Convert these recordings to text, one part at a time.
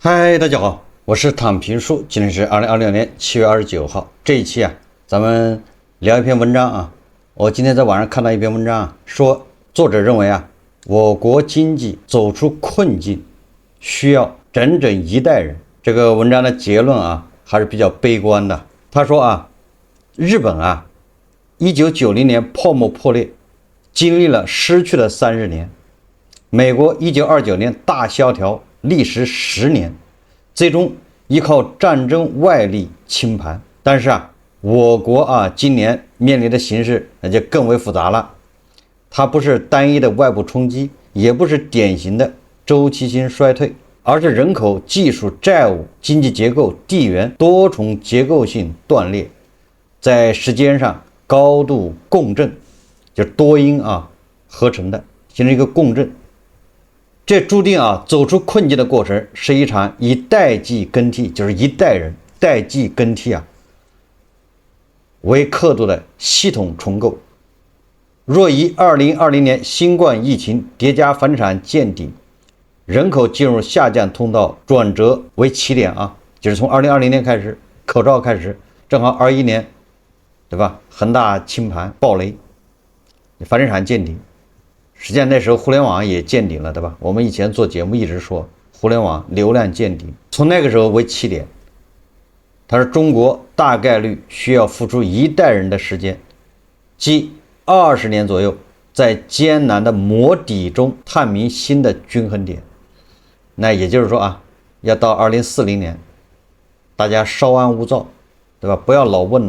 嗨，大家好，我是躺平叔，今天是2026年7月29号。這一期咱們聊一篇文章啊。我今天在網上看到一篇文章說作者認為我國經濟走出困境需要整整一代人。這個文章的結論還是比較悲觀的。他說日本1990年泡沫破裂，經歷了失去的30年。美國1929年大蕭條，歷時10年，最終依靠戰爭外力清盤。但是我國今年面臨的形勢那就更為複雜了。它不是單一的外部衝擊，也不是典型的周期性衰退，而是人口、技術、債務、經濟結構、地緣多重結構性斷裂，在時間上高度共振，就是多因合成的，形成一個共振。這注定走出困境的過程是一場以代际更替，就是一代人代际更替為刻度的系統重構。若以2020年新冠疫情疊加房地產見頂，人口進入下降通道轉折為起點就是從2020年開始，口罩開始，正好21年，對吧？恆大清盤暴雷，房地產見頂。實際上那時候互聯網也見頂了，对吧？我們以前做節目一直說互聯網流量見頂，從那個時候為起點。他說中國大概率需要付出一代人的時間，即20年左右，在艱難的磨底中探明新的均衡點。那也就是说要到2040年，大家稍安勿躁，对吧？不要老問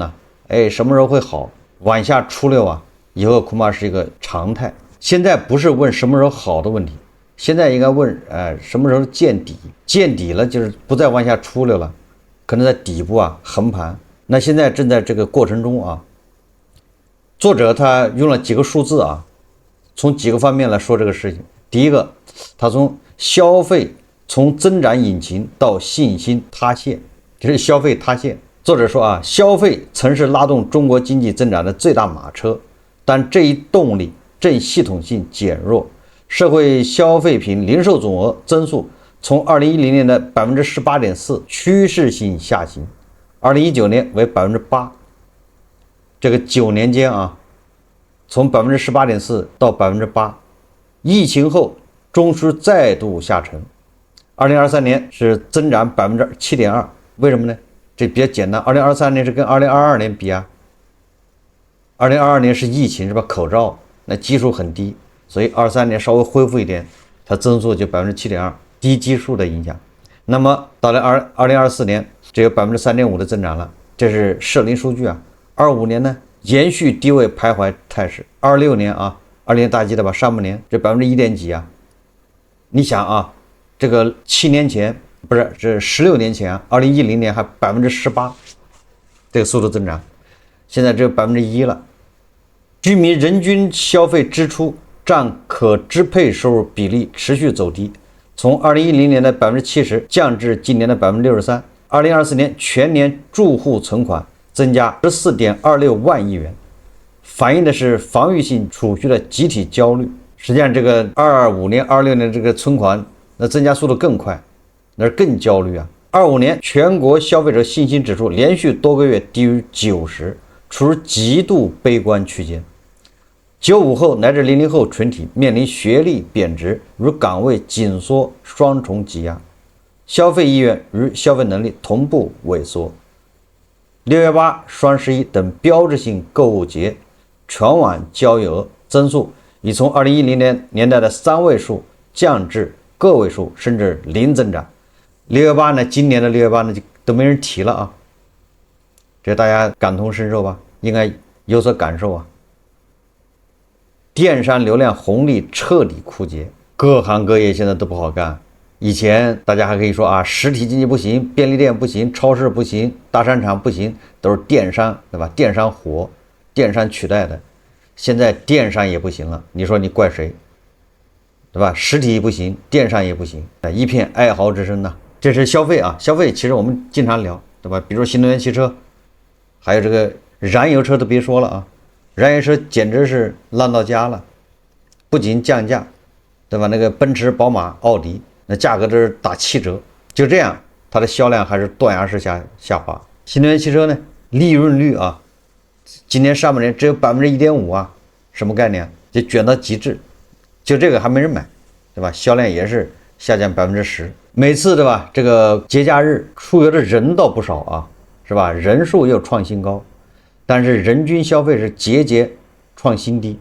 什麼時候會好，往下出溜以後恐怕是一個常態。現在不是問什麼時候好的問題，現在應該問什麼時候見底，見底了就是不再往下出溜了，可能在底部橫盤。那現在正在這個過程中作者他用了幾個數字從幾個方面來說這個事情。第一個，他從消費從增長引擎到信心塌陷，就是消費塌陷。作者說消費曾是拉動中國經濟增長的最大馬車，但這一動力正系統性減弱，社會消費品零售總額增速從2010年的 18.4% 趨勢性下行，2019年為 8%， 這個9年間從 18.4% 到 8%， 疫情後終須再度下沉。2023年是增長 7.2%， 為什麼呢？這比較簡單，2023年是跟2022年比2022年是疫情是吧？口罩那基數很低，所以23年稍微恢復一點，它增速就 7.2%， 低基數的影響。那麼到了2024年只有 3.5% 的增長了，這是社零數據25年呢延續低位徘徊態勢。26年20年大家記得吧，上半年這 1. 幾你想這個7年前不是，这16年前2010年還 18%， 這個速度增長，現在只有 1% 了。居民人均消費支出佔可支配收入比例持續走低，從2010年的 70% 降至今年的 63%。2024年全年住戶存款增加 14.26 萬億元，反映的是防禦性儲蓄的集體焦慮。實際上這個25年26年這個存款那增加速度更快，那是更焦慮25年全國消費者信心指數連續多個月低於90，處於極度悲觀區間。95後乃至00後群體面臨學歷貶值與崗位緊縮雙重擠壓，消費意願與消費能力同步萎縮。6月8、雙11等標誌性購物節全網交易額增速已從2010年代的3位數降至個位數，甚至零增長。6月8呢，今年的6月8呢就都沒人提了這大家感同身受吧，應該有所感受電商流量紅利徹底枯竭，各行各業現在都不好幹。以前大家還可以說實體經濟不行，便利店不行，超市不行，大商場不行，都是電商，對吧？電商火，電商取代的。現在電商也不行了，你說你怪誰？對吧？實體不行，電商也不行，一片哀嚎之聲這是消費消費其實我們經常聊，对吧？比如新能源汽車，還有這個燃油車都別說了燃油車簡直是爛到家了，不僅降價，對吧？那個奔馳、寶馬、奧迪那價格都是打7折，就這樣，它的銷量還是断崖式下滑。新能源汽车呢，利润率啊，今年上半年只有1.5%啊，什麼概念？就卷到极致，就这个还没人買，对吧？销量也是下降10%。每次对吧？这个節假日出游的人倒不少啊，是吧？人數又創新高，但是人均消費是節節創新低。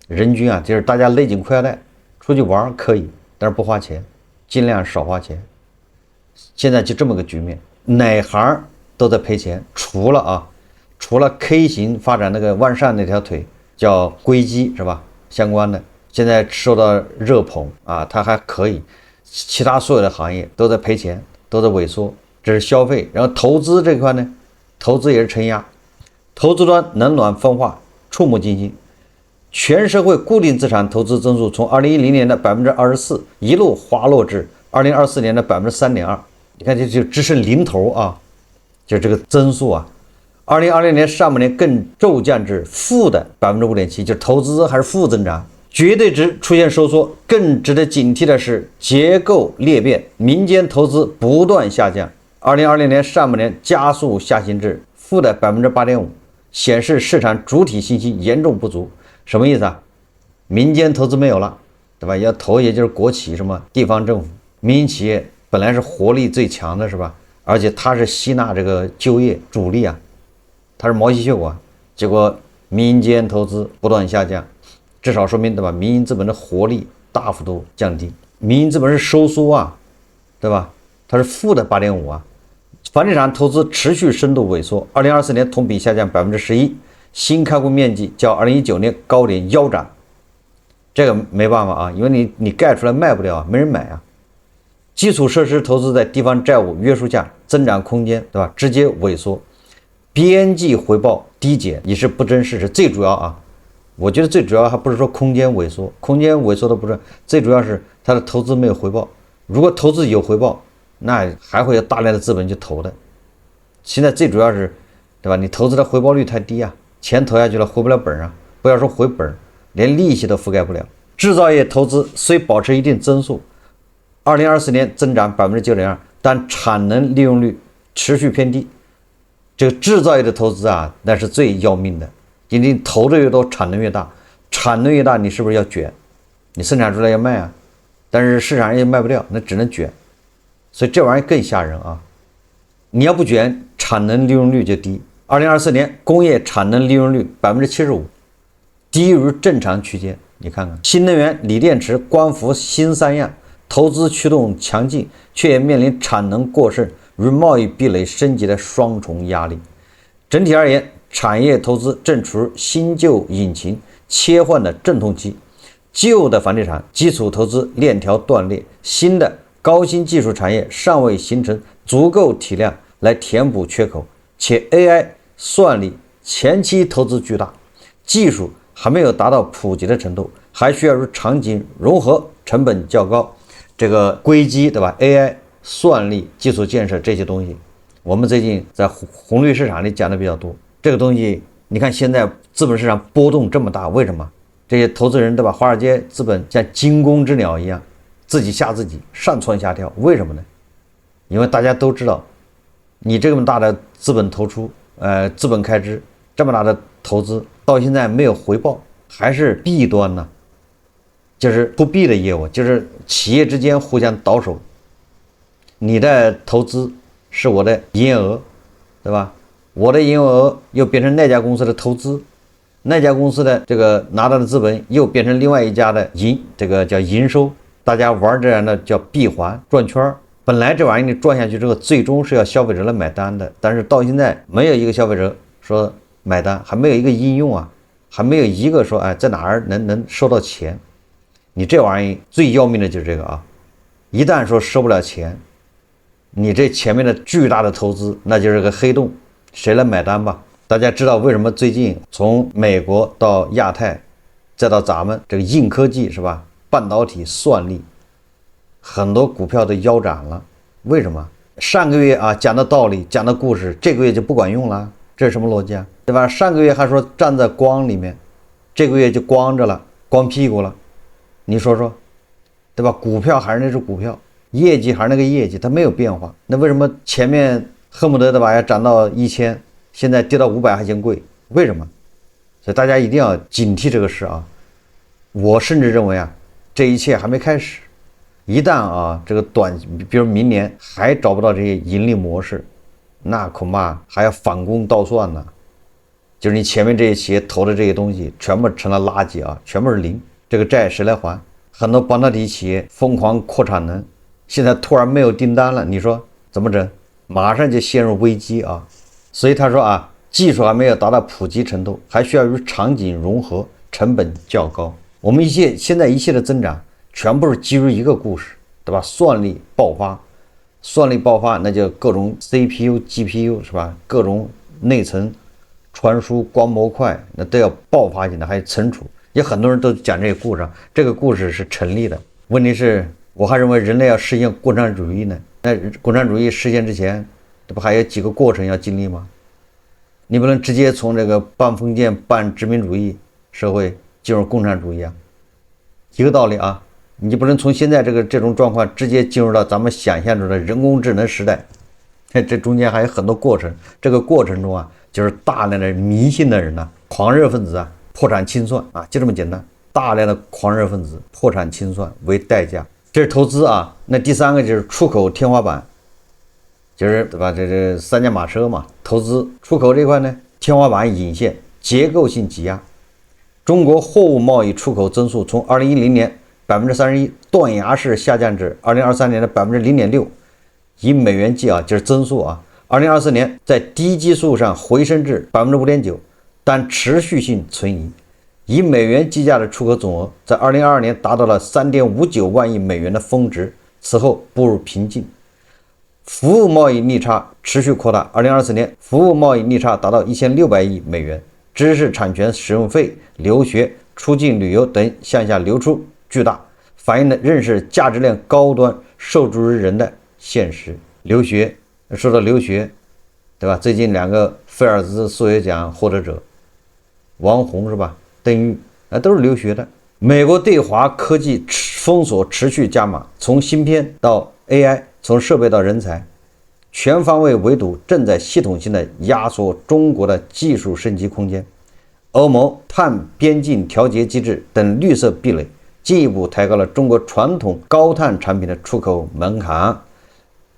人均啊，就是大家勒緊褲腰帶出去玩可以，但是不花錢，盡量少花錢。現在就這麼個局面，哪行都在賠錢，除了 K 型發展那個萬善那條腿叫硅基是吧？相關的現在受到熱捧啊，它還可以。其他所有的行業都在賠錢，都在萎縮，這是消費。然後投資這塊呢，投資也是承壓，投資端冷暖分化，觸目驚心。全社會固定資產投資增速從2010年的24%一路滑落至2024年的3.2%。你看這就只剩零頭啊，就這個增速啊。2020年上半年更驟降至負的5.7%，就投資還是負增長。絕對值出現收縮，更值得警惕的是結構裂變，民間投資不斷下降。2020年上半年加速下行至負的8.5%，顯示市場主體信息嚴重不足。什麼意思啊？民間投資沒有了，對吧？要投也就是國企，什麼地方政府、民營企業本來是活力最強的，是吧？而且它是吸納這個就業主力啊，它是毛細血管，結果民間投資不斷下降。至少說明對吧？民營資本的活力大幅度降低，民營資本是收縮啊，對吧？它是負的8.5%啊。房地產投資持續深度萎縮，2024年同比下降11%，新開戶面積較2019年高點腰斬。這個沒辦法啊，因為你蓋出來賣不掉啊，沒人買啊。基礎設施投資在地方債務約束下增長空間，對吧？直接萎縮，邊際回報遞減也是不爭事實。最主要啊。我覺得最主要還不是說空間萎縮，空間萎縮的不是，最主要是它的投資沒有回報。如果投資有回報，那還會有大量的資本去投的。現在最主要是，對吧？你投資的回報率太低啊，錢投下去了回不了本啊，不要說回本，連利息都覆蓋不了。製造業投資雖保持一定增速，2024年增長9.2%，但產能利用率持續偏低。這個製造業的投資啊，那是最要命的。你投的越多，產能越大，產能越大，你是不是要卷？你生產出來要賣啊，但是市場上也賣不掉，那只能卷，所以這玩意兒更嚇人啊！你要不卷，產能利用率就低。2024年工業產能利用率75%，低於正常區間。你看看，新能源、鋰電池、光伏新三樣，投資驅動強勁，卻也面臨產能過剩與貿易壁壘升級的雙重壓力。整體而言，產業投資正處於新舊引擎切換的陣痛期，舊的房地產基礎投資鏈條斷裂，新的高新技術產業尚未形成足夠體量來填補缺口，且 AI 算力前期投資巨大，技術還沒有達到普及的程度，還需要與場景融合，成本較高。這個硅基對吧 ？AI 算力基礎建設這些東西，我們最近在紅綠市場裡講的比較多。這個東西，你看現在資本市場波動這麼大，為什麼？這些投資人對吧？華爾街資本像驚弓之鳥一樣，自己嚇自己，上蹿下跳，為什麼呢？因為大家都知道，你這麼大的資本投出，資本開支這麼大的投資，到現在沒有回報，還是弊端呢？就是不必的業務，就是企業之間互相倒手，你的投資是我的營業額，對吧？我的營業額又變成那家公司的投資，那家公司的這個拿到的資本又變成另外一家的這個叫營收，大家玩這樣的叫閉環轉圈。本來這玩意你轉下去之後，最終是要消費者來買單的，但是到現在沒有一個消費者說買單，還沒有一個應用啊，還沒有一個說哎在哪兒能收到錢。你這玩意最要命的就是這個啊，一旦說收不了錢，你這前面的巨大的投資那就是個黑洞。誰來買單吧？大家知道為什麼最近從美國到亞太，再到咱們這個硬科技是吧？半導體算力，很多股票都腰斬了。為什麼？上個月啊講的道理講的故事，這個月就不管用了，這是什麼邏輯啊？對吧？上個月還說站在光裡面，這個月就光着了，光屁股了。你說說，對吧？股票還是那隻股票，業績還是那個業績，它沒有變化。那為什麼前面恨不得的把它漲到1000，現在跌到500還嫌貴？為什麼？所以大家一定要警惕這個事啊！我甚至認為啊，這一切還沒開始。一旦啊，這個比如明年還找不到這些盈利模式，那恐怕還要反攻倒算呢。就是你前面這些企業投的這些東西全部成了垃圾啊，全部是零，這個債誰來還？很多半導體企業瘋狂擴產能，現在突然沒有訂單了，你說怎麼整？馬上就陷入危機啊！所以他說啊，技術還沒有達到普及程度，還需要與場景融合，成本較高。我們現在一切的增長全部是基於一個故事，對吧？算力爆发，那就各種 CPU、GPU 是吧？各种內存、傳輸、光模塊，那都要爆发性的，還有存儲。也很多人都講這個故事，這個故事是成立的。問題是，我還認為人類要實現共產主義呢。那共產主義實現之前，這不還有幾個過程要經歷嗎？你不能直接從這個半封建半殖民主義社會進入共產主義啊，一個道理啊。你不能從現在這種狀況直接進入到咱們想象中的人工智能時代，這中間還有很多過程。這個過程中啊，就是大量的迷信的人呢、狂熱分子啊，破產清算啊，就這麼簡單。大量的狂熱分子破產清算為代價，這是投資啊。那第三個就是出口天花板，就是對吧？這三駕馬車嘛，投資出口這塊呢，天花板引線，結構性擠壓。中國貨物貿易出口增速從2010年31%斷崖式下降至2023年的0.6%，以美元計啊，就是增速啊。2024年在低基數上回升至5.9%，但持續性存疑。以美元計價的出口總額在2022年達到了3.59萬億美元的峰值，此後步入平靜。服務貿易逆差持續擴大，2024年服務貿易逆差達到1600億美元，知識產權使用費、留學、出境旅遊等向下流出巨大，反映的仍是價值鏈高端受助於人的現實。留學，說到留學，對吧？最近2個菲尔茲数学獎獲得者，王宏是吧？邓玉，都是留學的。美國對華科技封鎖持續加碼，從芯片到 AI， 從設備到人才，全方位圍堵正在系統性的壓縮中國的技術升級空間。歐盟碳邊境調節機制等綠色壁壘，進一步抬高了中國傳統高碳產品的出口門檻。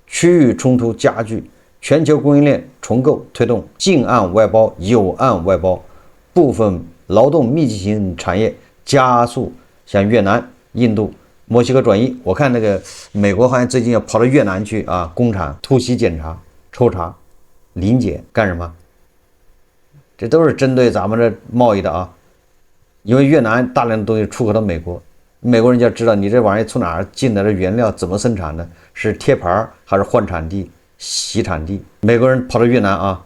區域衝突加劇，全球供應鏈重構推動近岸外包、友岸外包，部分勞動密集型產業加速向越南、印度、墨西哥轉移。我看那個美國好像最近要跑到越南去啊，工廠突襲檢查、抽查、臨檢幹什麼？這都是針對咱們的貿易的啊，因為越南大量的東西出口到美國，美國人就要知道你這玩意兒從哪兒進来的，原料怎麼生產的，是貼牌還是換產地、洗產地？美國人跑到越南啊，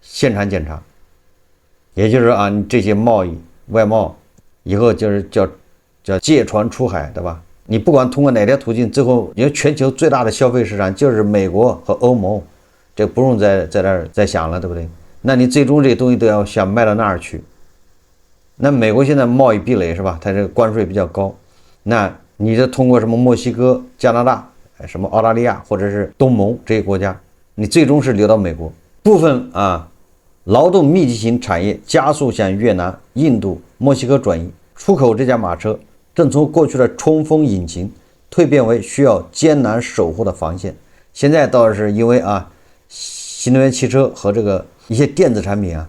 現場檢查。也就是啊，你這些貿易外貿以後就是叫借船出海，对吧？你不管通過哪条途徑，最後因為全球最大的消費市场就是美國和歐盟，這不用在這兒再想了，對不對？那你最終這些東西都要想賣到那兒去。那美國現在貿易壁壘是吧？它這個關稅比較高，那你就通過什麼墨西哥、加拿大、什麼澳大利亞或者是東盟這些國家，你最終是流到美國。部分啊勞動密集型產業加速向越南、印度、墨西哥轉移，出口這架馬車正從過去的衝鋒引擎蛻變為需要艱難守護的防線。現在倒是因為啊新能源汽車和這個一些電子產品啊，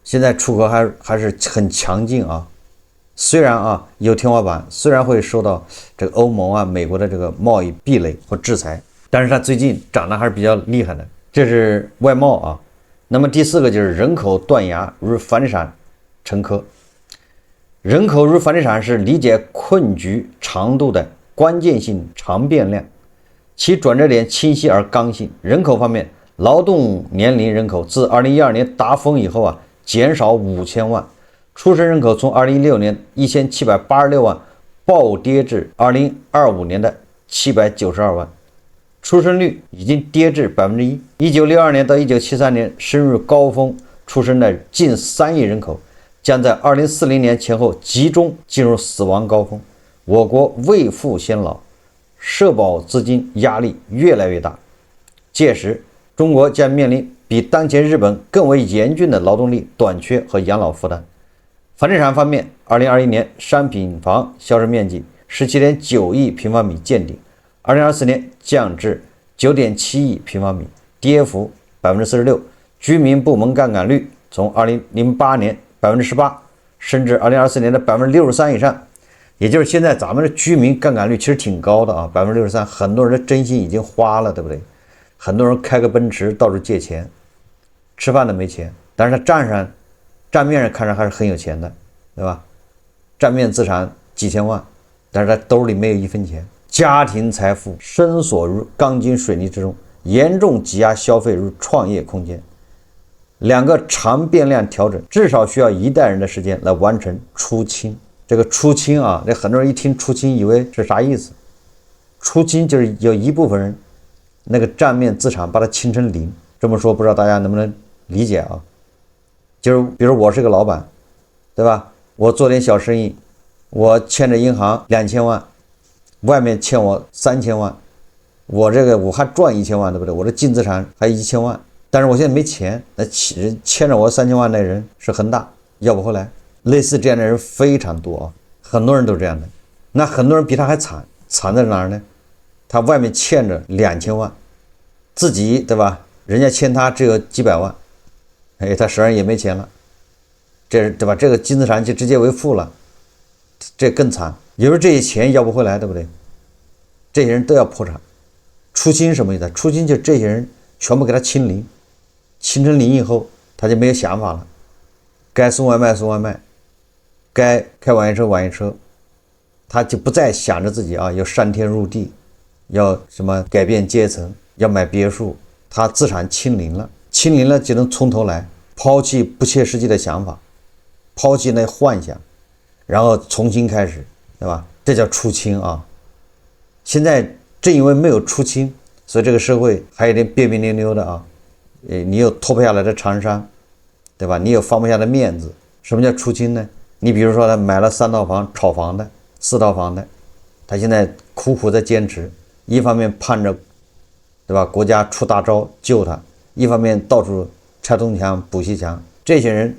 現在出口還是很強勁啊。雖然啊有天花板，雖然會受到這個歐盟啊、美國的這個貿易壁壘或制裁，但是它最近漲得還是比較厲害的。這是外貿啊。那麼第4個就是人口斷崖如房地產沉疴。人口如房地產是理解困局長度的關鍵性長變量，其轉折點清晰而剛性。人口方面，勞動年齡人口自2012年達峰以後啊，減少5000萬，出生人口從2016年1786萬暴跌至2025年的792萬。出生率已經跌至 1%。 1962年到1973年升入高峰，出生的近3億人口將在2040年前後集中進入死亡高峰。我國未富先老，社保資金壓力越來越大。屆時，中國將面臨比當前日本更為嚴峻的勞動力短缺和養老負擔。房地產方面，2021年商品房銷售面積17.9億平方米見頂，2024年降至9.7億平方米，跌幅46%。居民部门槓桿率從2008年18%升至2024年的63%以上，也就是現在咱們的居民槓桿率其實挺高的啊，63%，很多人的真心已經花了，对不对？很多人開個奔馳到處借錢，吃飯都沒錢，但是他賬面上看着還是很有錢的，對吧？賬面資產幾千萬，但是他兜裡沒有一分錢，家庭財富深鎖入鋼筋水泥之中，嚴重擠壓消費與創業空間。兩個長變量調整至少需要一代人的時間來完成出清。這個出清啊，這很多人一聽出清以為是啥意思？出清就是有一部分人那個賬面資產把它清成零。這麼說不知道大家能不能理解啊？就是比如我是個老闆，對吧？我做点小生意，我欠着銀行2000万，外面欠我3000万，我還賺1000万，对不对？我的净資產還1000萬。但是我現在沒錢，那欠着我3000萬的人是恆大，要不回來。類似這樣的人非常多啊，很多人都這樣的。那很多人比他還慘，慘在哪兒呢？他外面欠着2000萬，自己對吧？人家欠他只有幾百萬，哎，他手上也沒錢了，這对吧？這個净資產就直接為負了，這更慘。有時候這些錢要不回來，對不對？這些人都要破產。出清什麼意思？出清就這些人全部給他清零。清成零以後，他就沒有想法了，該送外賣送外賣，該開網約車網約車，他就不再想着自己啊要上天入地，要什麼改變階層，要買別墅，他資產清零了，清零了就能從頭來，拋棄不切實際的想法，拋棄那幻想，然後重新開始，對吧？這叫出清啊。現在正因為沒有出清，所以這個社會還有點別別扭扭的啊。你有脫不下來的長衫，對吧？你有放不下的面子。什麼叫出清呢？你比如說他買了3套房炒房的，4套房的，他現在苦苦在堅持，一方面盼着，對吧？國家出大招救他，一方面到處拆東牆補西牆。這些人，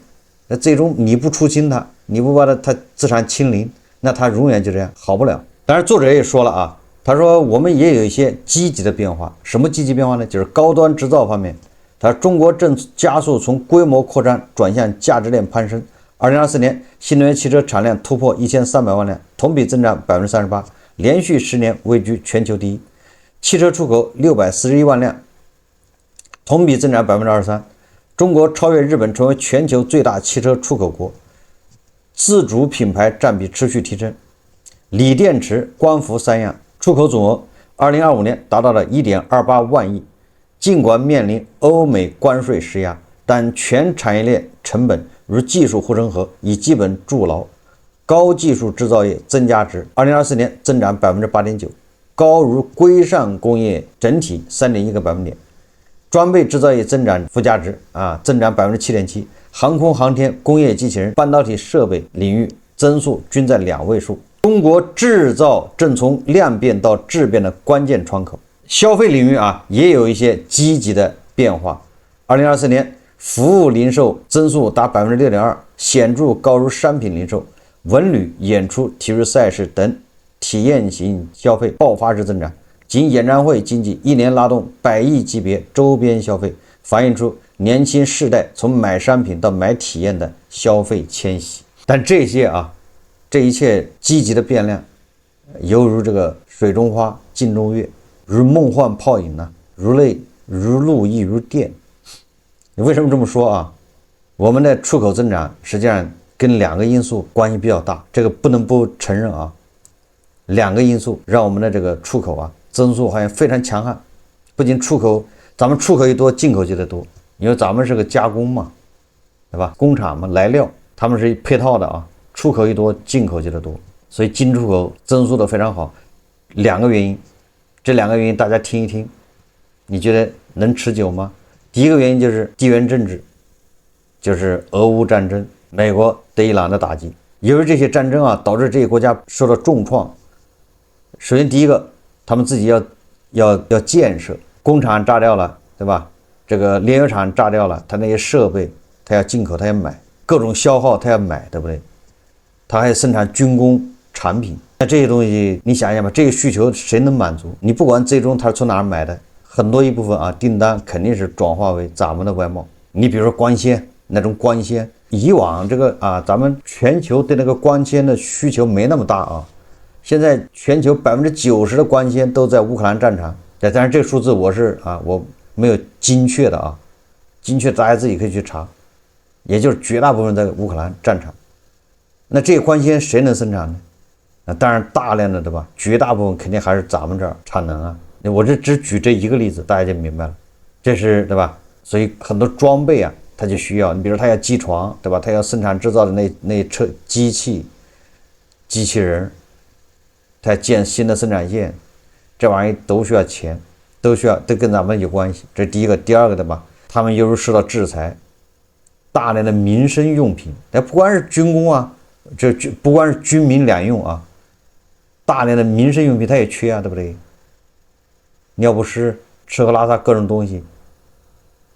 那最終你不出清他，你不把他資產清零，那他永遠就這樣好不了。當然作者也說了啊，他說我們也有一些積極的變化。什麼積極變化呢？就是高端製造方面。他說中國正加速從規模擴張轉向價值鏈攀升。2024年，新能源汽車產量突破1300萬輛，同比增長38%，連續10年位居全球第一。汽車出口641萬輛，同比增長23%。中國超越日本，成為全球最大汽車出口國，自主品牌佔比持續提升。鋰電池、光伏3樣出口總額2025年達到了1.28萬億。儘管面臨歐美關稅施壓，但全產業鏈成本如技術護城河已基本築牢，高技術製造業增加值2024年增長8.9%，高如規上工業整體3.1個百分點，裝備製造業增長附加值增長7.7%，航空航天、工業機器人、半導體設備領域增速均在2位數。中國製造正從量變到質變的關鍵窗口。消費領域也有一些積極的變化。2024年服務零售增速達 6.2%， 顯著高於商品零售。文旅、演出、體育賽事等體驗型消費爆發式增長，僅演唱會經濟一年拉動100億級別周邊消費，反映出年輕世代從買商品到買體驗的消費遷徙。但這一切積極的變量，猶如這個水中花、鏡中月，如夢幻泡影呢，如淚如露亦如電。為什麼這麼說我們的出口增長實際上跟2個因素關係比較大，這個不能不承認2個因素讓我們的這個出口增速好像非常強悍。不僅出口，咱們出口一多，進口就得多，因為咱們是個加工嘛，对吧？工厂嘛，来料，他們是配套的出口一多，进口就得多，所以进出口增速都非常好。2个原因，這2個原因大家聽一聽，你覺得能持久嗎？第一個原因就是地緣政治，就是俄烏戰爭，美國對伊朗的打擊。由於這些戰爭導致這些國家受到重創。首先第一個，他們自己要建設，工厂炸掉了，对吧？这個煉油廠炸掉了，他那些設備他要進口，他要買，各種消耗他要買，對不對？他還生產軍工產品，那這些東西你想一想吧，這個需求誰能滿足？你不管最終他是從哪兒買的，很多一部分啊訂單肯定是轉化為咱們的外貿。你比如說光纖那種光纖，以往這個啊咱們全球對那個光纖的需求沒那麼大啊，現在全球90%的光纖都在烏克蘭戰場。但是這個數字我沒有精確的啊，精確大家自己可以去查，也就是絕大部分在烏克蘭戰場。那這個光纖誰能生產呢？那當然大量的，對吧？絕大部分肯定還是咱們這兒產能啊。我這只舉這一個例子，大家就明白了，這是对吧？所以很多裝備啊，它就需要，你比如它要機床，对吧？它要生產製造的那車機器人，它要建新的生產線，這玩意都需要錢，都跟咱們有關係。這是第一個，第二個，對吧？他們又是受到制裁，大量的民生用品，不光是軍工啊。這不光是軍民兩用啊，大量的民生用品它也缺啊，对不对？尿不湿、吃喝拉撒各種東西，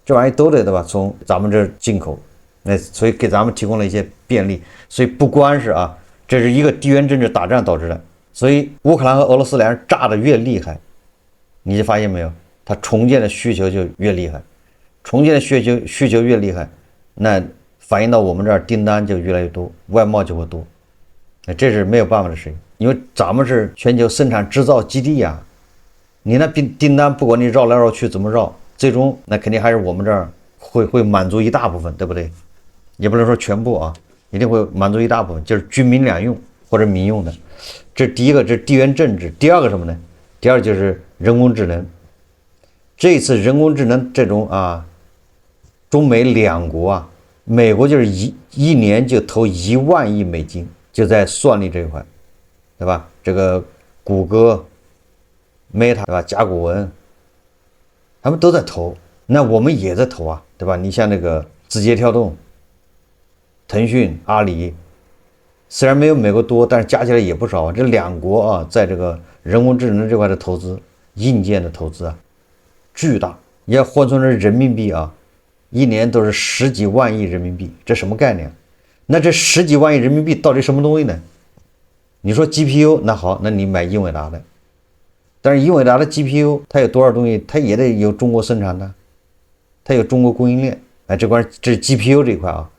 這玩意都得，對吧？從咱們這進口，那所以給咱們提供了一些便利。所以不光是啊，這是一個地緣政治打仗導致的。所以烏克蘭和俄羅斯兩人炸得越厲害，你就發現沒有，它重建的需求就越厲害，重建的需求越厲害，那反映到我們這兒訂單就越來越多，外貿就會多，那這是沒有辦法的事情，因為咱們是全球生產製造基地呀，你那訂單不管你繞來繞去怎麼繞，最終那肯定還是我們這兒會滿足一大部分，對不對？也不能說全部啊，一定會滿足一大部分，就是軍民兩用或者民用的。這是第一個，這是地緣政治。第二個什麼呢？第二就是人工智能。這一次人工智能這種啊，中美兩國啊。美國就是一年就投1萬億美金，就在算力這一塊，對吧？這個谷歌、Meta， 對吧？甲骨文，他們都在投，那我們也在投啊，對吧？你像那個字節跳動、騰訊、阿里，雖然沒有美國多，但是加起來也不少啊。這兩國啊，在這個人工智能這塊的投資，硬件的投資啊，巨大，你要換算成人民幣啊。一年都是10幾萬億人民幣，這什麼概念？那這10幾萬億人民幣到底什麼東西呢？你說 GPU， 那好，那你買英偉達的，但是英偉達的 GPU 它有多少東西？它也得有中國生產的，它有中國供應鏈。哎，這是 GPU 這一塊啊。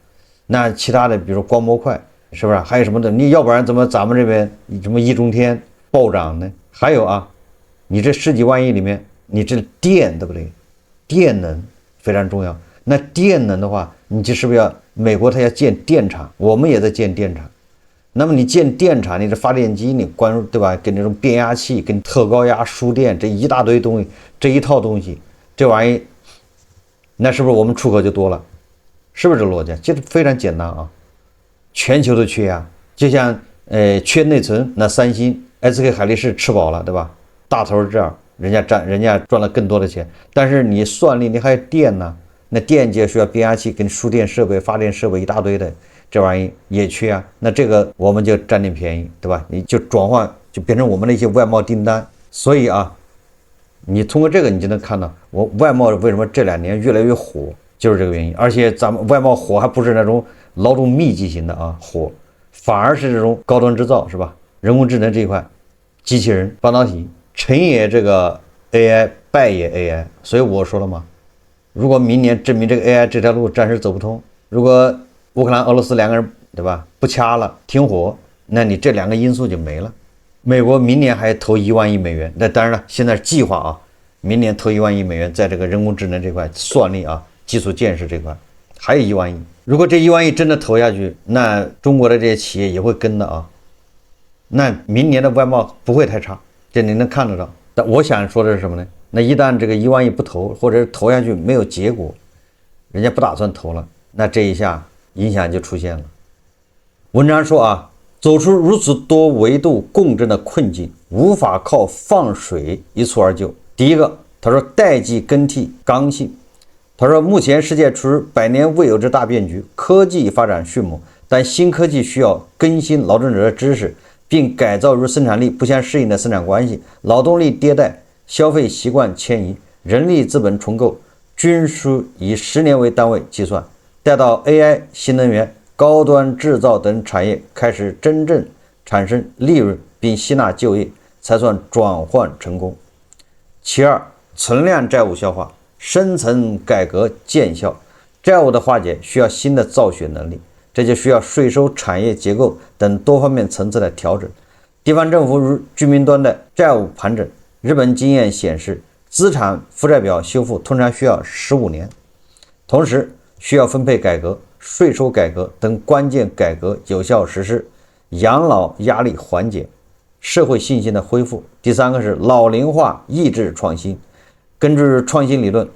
那其他的，比如說光模塊，是不是？還有什麼的？你要不然怎麼咱們這邊什麼易中天暴漲呢？還有啊，你這10幾萬億裡面，你這電，對不對？電能非常重要。那電能的話，你就是不是要美國它要建電廠，我們也在建電廠。那麼你建電廠，你這發電機你關入，對吧？跟這種變壓器、跟特高壓輸電這一大堆東西，這一套東西，這玩意，那是不是我們出口就多了？是不是這邏輯？這非常簡單啊，全球都缺啊。就像缺內存，那三星、SK 海力士吃飽了，对吧？大頭是這樣，人家賺了更多的錢，但是你算力你還有電呢。那電界需要變壓器跟輸電設備、發電設備一大堆的，這玩意也缺啊。那這個我們就占點便宜，對吧？你就轉換，就變成我們的一些外貿訂單。所以啊，你通過這個你就能看到，我外貿為什麼這2年越來越火，就是這個原因。而且咱們外貿火還不是那種勞動密集型的啊火，反而是這種高端製造，是吧？人工智能這一塊，機器人、半導體，成也這個 AI， 敗也 AI。所以我說了嘛。如果明年證明這個 AI 這條路暫時走不通，如果烏克蘭、俄羅斯兩個人，對吧，不掐了，停火，那你這2個因素就沒了。美國明年還投1萬億美元，那當然了，現在計劃啊，明年投1萬億美元在這個人工智能這塊、算力啊、基礎建設這塊，還有1萬億。如果這1萬億真的投下去，那中國的這些企業也會跟的啊。那明年的外貿不會太差，這你能看得到。但我想說的是什麼呢？那一旦這個1萬億不投，或者是投下去沒有結果，人家不打算投了，那這一下影響就出现了。文章說啊，走出如此多維度共振的困境，無法靠放水一蹴而就。第一個，他說代際更替剛性。他說目前世界處於100年未有之大變局，科技發展迅猛，但新科技需要更新勞動者的知識，並改造與生產力不相適應的生產關係，勞動力迭代，消費習慣遷移，人力資本重構，均需以10年為單位計算。待到 AI、新能源、高端製造等產業開始真正產生利潤並吸納就業，才算轉換成功。其二，存量債務消化，深層改革見效。債務的化解需要新的造血能力，這就需要稅收、產業結構等多方面層次的調整。地方政府與居民端的債務盤整，日本經驗顯示，資產負債表修復通常需要15年，同時需要分配改革、稅收改革等關鍵改革有效實施，養老壓力緩解，社會信心的恢復。第三個是老齡化抑制創新。根據創新理論，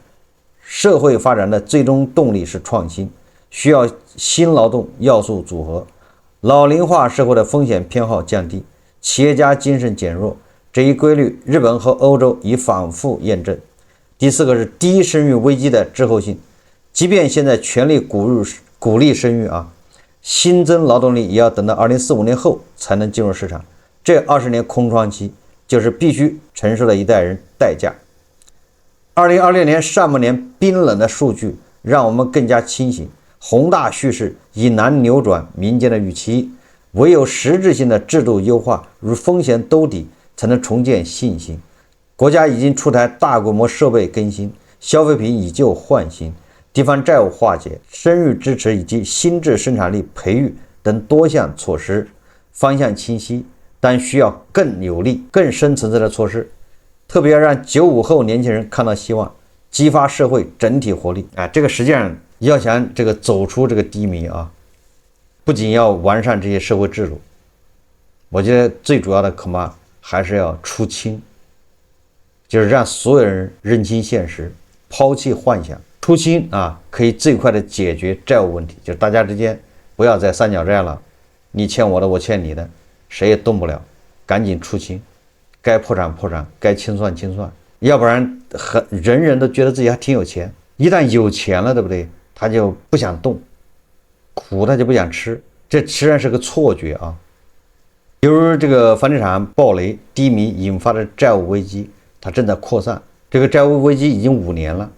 社會發展的最終動力是創新，需要新勞動要素組合。老齡化社會的風險偏好降低，企業家精神減弱，這一規律日本和歐洲已反覆驗證。第四個是低生育危機的滯後性，即便現在全力鼓勵生育新增勞動力也要等到2045年後才能進入市場，這20年空窗期就是必須承受了一代人代價。2026年上半年冰冷的數據讓我們更加清醒，宏大敘事已難扭轉民間的預期，唯有實質性的制度優化與風險兜底，才能重建信心。國家已經出台大規模設備更新，消費品以舊換新，地方債務化解、生育支持以及新質生產力培育等多項措施，方向清晰，但需要更有力、更深層次的措施。特別要讓95後年輕人看到希望，激發社會整體活力。這個實際上要想走出這個低迷不僅要完善這些社會制度，我覺得最主要的恐怕還是要出清，就是讓所有人認清現實，拋棄幻想。出清可以最快的解決債務問題，就是大家之間不要再三角債了，你欠我的，我欠你的，誰也動不了，趕緊出清。該破產破產，該清算清算，要不然人人都覺得自己還挺有錢，一旦有錢了，对不对？他就不想動，苦他就不想吃，這實際上是個錯覺比如這個房地產暴雷低迷引發的債務危機，它正在擴散，這個債務危機已經5年了，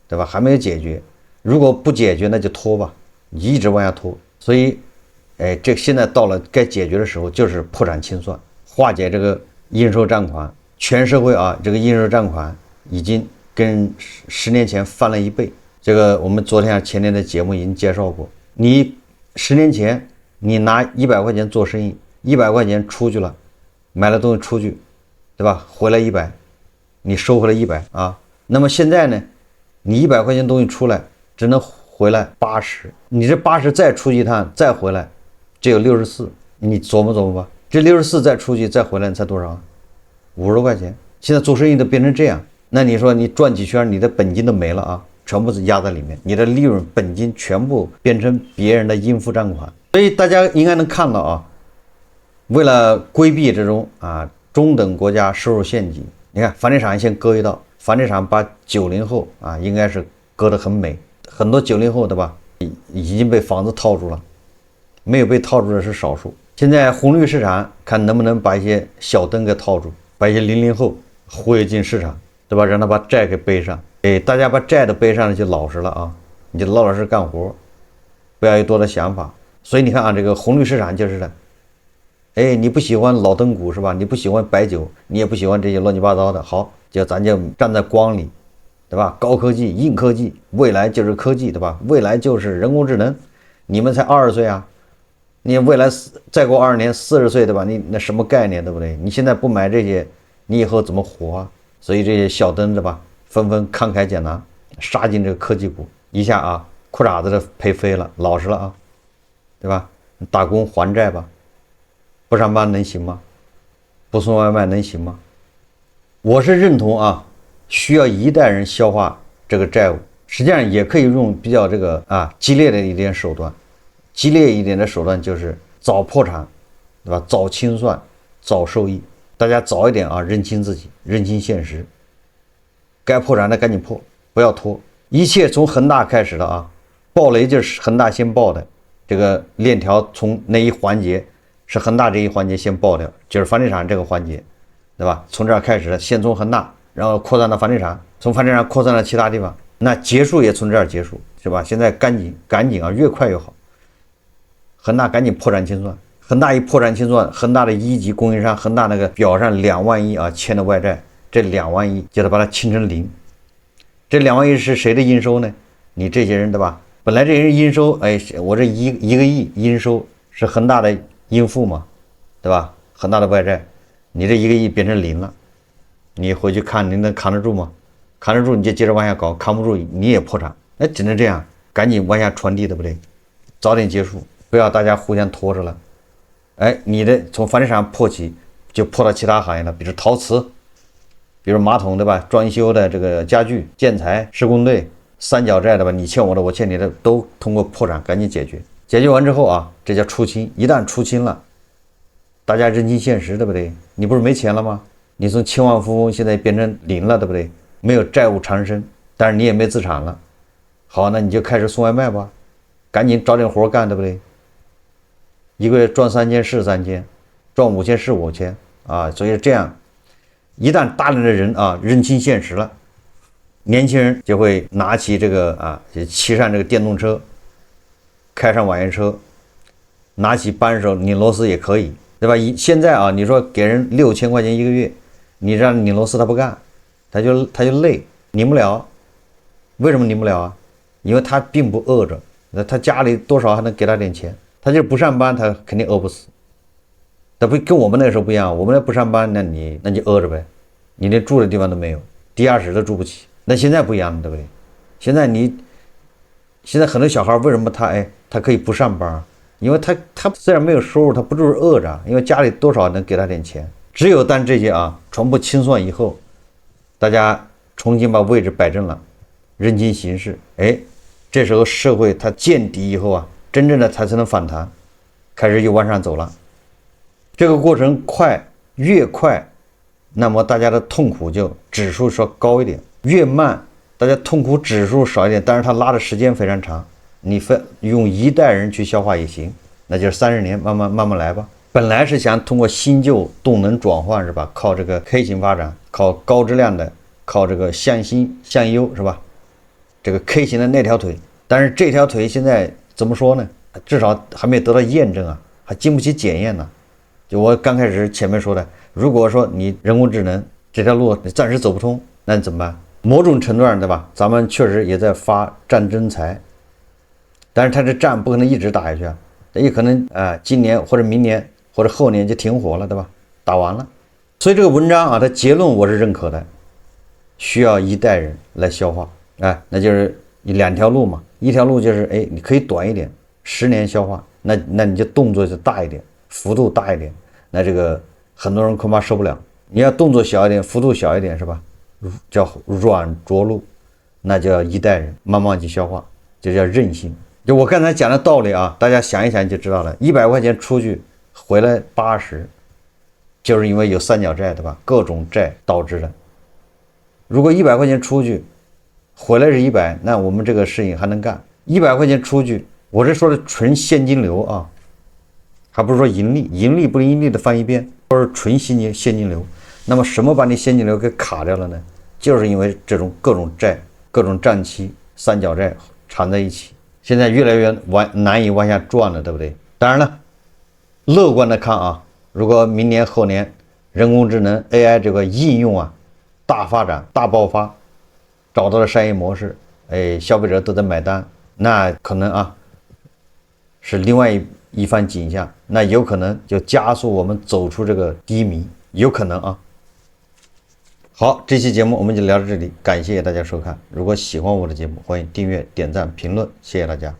對吧？還沒有解決，如果不解決那就拖吧，一直往下拖。所以這現在到了該解決的時候，就是破產清算，化解這個应收賬款。全社會這個應收賬款已經跟10年前翻了1倍。這個我們昨天前天的節目已經介紹過，你10年前你拿100塊錢做生意，100塊錢出去了，買了東西出去，對吧？回來100，你收回来100那麼现在呢，你100塊錢東西出來只能回來80，你這80再出去一趟再回來，只有64，你琢磨琢磨吧，這64再出去再回来你才多少？50塊錢。现在做生意都变成這樣，那你說你轉幾圈，你的本金都沒了全部是壓在裡面，你的利潤本金全部變成別人的應付賬款。所以大家應該能看到為了規避這種中等國家收入陷阱，你看房地產先割一道，房地產把90後應該是割得很美，很多90後对吧，已經被房子套住了，沒有被套住的是少數。現在紅綠市場看能不能把一些小燈給套住，把一些00後忽悠進市場，對吧？讓他把債給背上。大家把債都背上了就老實了你就老老實幹活，不要有多的想法。所以你看這個紅綠市場就是的，你不喜歡老燈股是吧？你不喜歡白酒，你也不喜歡这些亂七八糟的，好，咱就站在光裡，對吧？高科技、硬科技，未來就是科技，對吧？未來就是人工智能。你們才20歲你未來再過20年40歲，對吧？你那什麼概念，對不對？你現在不買這些，你以後怎麼活所以這些小燈，對吧？紛紛慷慨解囊，殺進這個科技股，一下褲衩子都賠飛了，老實了對吧？打工還債吧，不上班能行嗎？不送外賣能行嗎？我是認同需要一代人消化這個債務，實際上也可以用比較激烈的一點手段。激烈一點的手段就是早破產，對吧？早清算，早受益。大家早一點認清自己，認清現實。該破產的趕緊破，不要拖。一切從恆大開始的暴雷就是恆大先爆的，這個鏈條從那一環節是恒大這一環節先爆掉，就是房地產這個環節，對吧？從這兒開始的，先從恒大，然後擴散到房地產，從房地產擴散到其他地方，那結束也從這兒結束，是吧？现在趕緊啊，越快越好。恒大趕緊破產清算，恒大一破產清算，恒大的一級供應商，恒大那個表上2萬億啊欠的外債，這2萬億就得把它清成零。這2万億是誰的應收呢？你這些人，对吧？本來这些人應收，哎，我這一個億應收是恒大的應付嘛，對吧？恒大的外債，你這1個億變成零了，你回去看你能扛得住嗎？扛得住你就接着往下搞，扛不住你也破產。哎，只能這樣，趕緊往下傳遞，對不對？早點結束，不要大家互相拖着了。哎，你的從房地產破起，就破到其他行業了，比如陶瓷，比如馬桶，對吧？裝修的這個家具、建材、施工队、三角債，對吧？你欠我的，我欠你的，都通過破產趕緊解決。解決完之後啊，這叫出清。一旦出清了，大家認清現實，對不對？你不是沒錢了嗎？你從千萬富翁現在變成零了，對不對？沒有債務纏身，但是你也沒資產了。好，那你就開始送外賣吧，趕緊找點活幹，對不對？一個月賺3000是3000，賺5000是5000啊。所以這樣，一旦大量的人啊認清現實了，年輕人就會拿起這個啊，騎上這個電動車，開上網約車，拿起扳手擰螺絲也可以，對吧？現在啊，你說給人6000塊錢一個月，你讓擰螺絲他不幹，他就累，擰不了。為什麼擰不了啊？因為他並不餓着，那他家裡多少還能給他點錢，他就是不上班，他肯定餓不死。他不跟我們那時候不一樣，我們那不上班，那你餓着唄，你連住的地方都沒有，地下室都住不起。那現在不一樣，對不对？現在很多小孩為什麼他可以不上班？因為他雖然沒有收入，他不就是餓着，因為家裡多少能給他點錢。只有當這些啊全部清算以後，大家重新把位置擺正了，認清形勢，哎，這時候社會它見底以後啊，真正的才能反彈，開始又往上走了。這個過程越快，那麼大家的痛苦就指數稍高一點；越慢，大家痛苦指數少一點，但是它拉的時間非常長。你用1代人去消化也行，那就是30年，慢慢來吧。本來是想通過新舊动能轉換，是吧？靠這個 K 型發展，靠高質量的，靠這個向新向優，是吧？這個 K 型的那條腿，但是這條腿現在怎麼說呢？至少還沒得到驗證啊，還經不起檢驗呢。就我剛開始前面說的，如果說你人工智能這條路暫時走不通，那你怎么辦？某種程度上，對吧？咱們確實也在發戰爭財，但是他這戰不可能一直打下去啊，也可能今年或者明年或者後年就停火了，對吧？打完了。所以這個文章啊，它結論我是認可的，需要1代人來消化。那就是2條路嘛，一條路就是你可以短一點，10年消化，那你就動作就大一點，幅度大一點，那這個很多人恐怕受不了。你要動作小一點，幅度小一點，是吧？叫軟着陸，那叫1代人慢慢去消化，就叫韌性。就我剛才講的道理啊，大家想一想就知道了。100塊錢出去回來80，就是因為有三角債，對吧？各種債導致的。如果100塊錢出去回来是100，那我們這個事情還能幹。100塊錢出去，我這說的純現金流啊，還不是說盈利，盈利不盈利的放一邊，而是純现金流。那麼什麼把你現金流給卡掉了呢？就是因為這種各種債、各種賬期、三角債纏在一起，現在越來越難以往下轉了，對不對？當然了，樂觀的看啊，如果明年後年人工智能 AI 這個應用啊大發展、大爆發，找到了商業模式，消費者都在買單，那可能啊是另外一番景象，那有可能就加速我們走出這個低迷，有可能啊。好，這期節目我們就聊到這裡，感謝大家收看。如果喜歡我的節目，歡迎訂閱、點讚、評論，謝謝大家。